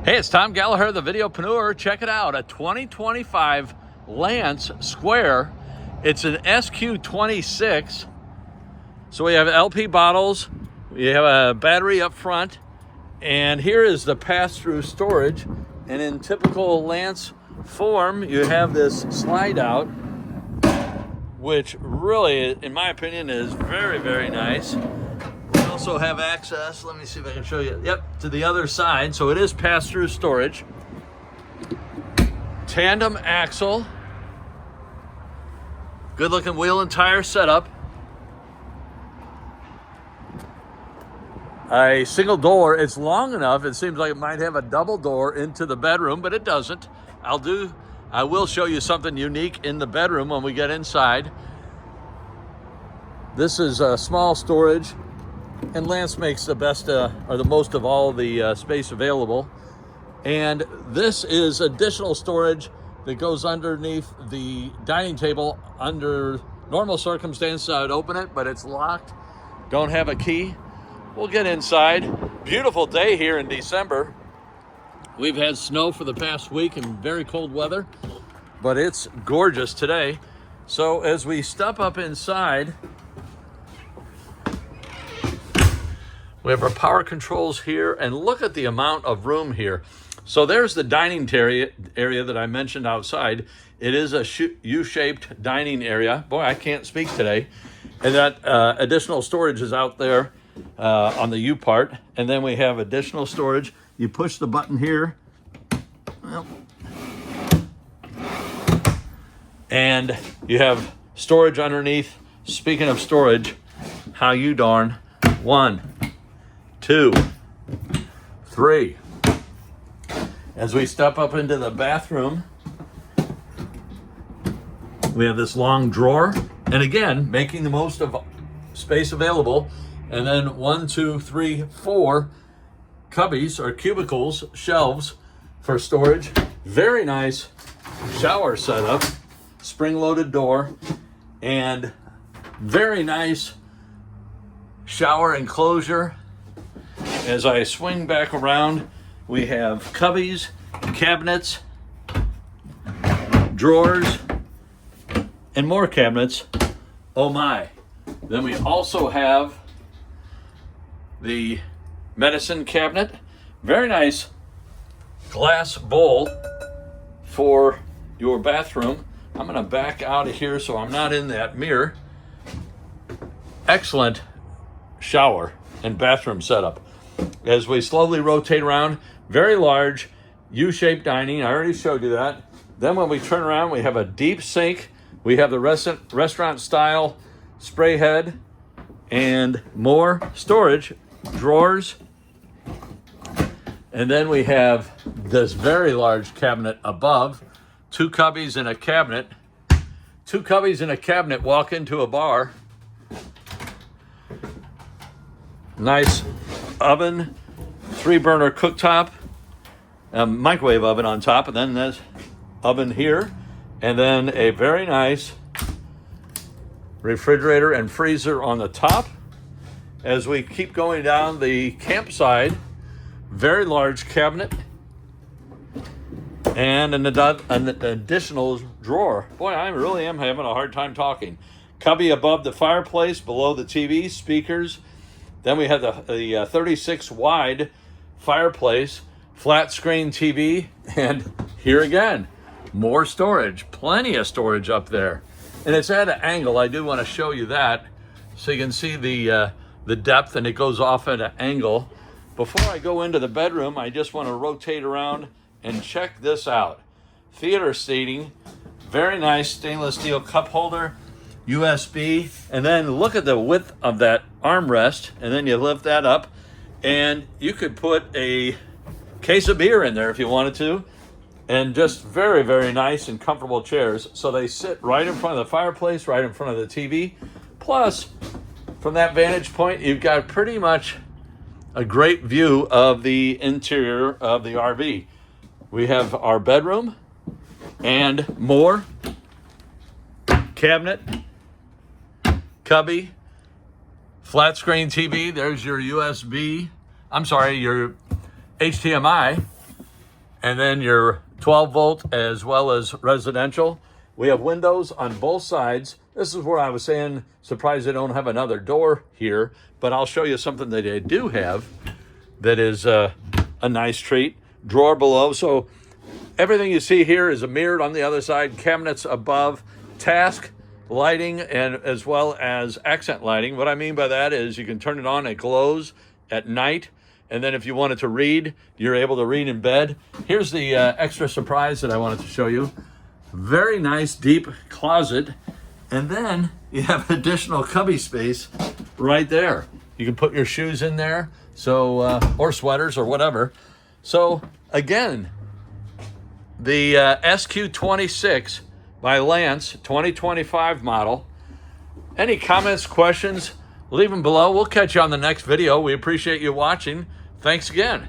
Hey, it's Tom Gallagher, the Videopreneur. Check it out, a 2025 Lance Squire. It's an SQ26. So we have LP bottles, we have a battery up front, and here is the pass-through storage. And in typical Lance form, you have this slide out, which really, in my opinion, is very, very nice. We also have access, let me see if I can show you, yep, to the other side. So it is pass-through storage. Tandem axle. Good looking wheel and tire setup. A single door, it's long enough, it seems like it might have a double door into the bedroom, but it doesn't. I will show you something unique in the bedroom when we get inside. This is a small storage, and Lance makes the best or the most of all the space available. And this is additional storage that goes underneath the dining table. Under normal circumstances, I would open it, but it's locked. Don't have a key. We'll get inside. Beautiful day here in December. We've had snow for the past week and very cold weather, but it's gorgeous today. So as we step up inside, we have our power controls here, and look at the amount of room here. So there's the dining area that I mentioned outside. It is a U-shaped dining area. Boy, I can't speak today. And that additional storage is out there on the U part. And then we have additional storage. You push the button here. Well, and you have storage underneath. Speaking of storage, how you darn. 1, 2, 3. As we step up into the bathroom, we have this long drawer, and again, making the most of space available. And then 1, 2, 3, 4 cubbies or cubicles, shelves for storage. Very nice shower setup, spring-loaded door, and very nice shower enclosure. As I swing back around, we have cubbies, cabinets, drawers, and more cabinets. Oh my. Then we also have the medicine cabinet. Very nice glass bowl for your bathroom. I'm gonna back out of here so I'm not in that mirror. Excellent shower and bathroom setup. As we slowly rotate around, very large U-shaped dining. I already showed you that. Then when we turn around, we have a deep sink. We have the restaurant style spray head and more storage, drawers. And then we have this very large cabinet above, 2 cubbies and a cabinet. 2 cubbies and a cabinet walk into a bar. Nice oven, 3-burner cooktop, a microwave oven on top, and then this oven here, and then a very nice refrigerator and freezer on the top. As we keep going down the campsite, very large cabinet and an additional drawer. Boy, I really am having a hard time talking. Cubby above the fireplace, below the TV, speakers. Then we have the 36 wide fireplace, flat screen TV, and here again, more storage, plenty of storage up there. And it's at an angle. I do want to show you that so you can see the depth, and it goes off at an angle. Before I go into the bedroom, I just want to rotate around and check this out. Theater seating, very nice stainless steel cup holder, USB, and then look at the width of that armrest, and then you lift that up, and you could put a case of beer in there if you wanted to, and just very, very nice and comfortable chairs. So they sit right in front of the fireplace, right in front of the TV. Plus, from that vantage point, you've got pretty much a great view of the interior of the RV. We have our bedroom and more cabinet, cubby, flat screen TV. There's your USB. I'm sorry, your HDMI. and then your 12 volt as well as residential. We have windows on both sides. This is where I was saying, surprised they don't have another door here, but I'll show you something that they do have that is a nice treat. Drawer below, so everything you see here is mirrored on the other side. Cabinets above, task lighting, and as well as accent lighting. What I mean by that is you can turn it on, it glows at night, and then if you wanted to read, you're able to read in bed. Here's the extra surprise that I wanted to show you. Very nice deep closet, and then you have additional cubby space right there. You can put your shoes in there, so or sweaters or whatever. So again, the SQ26 by Lance, 2025 model. Any comments, questions, leave them below. We'll catch you on the next video. We appreciate you watching. Thanks again.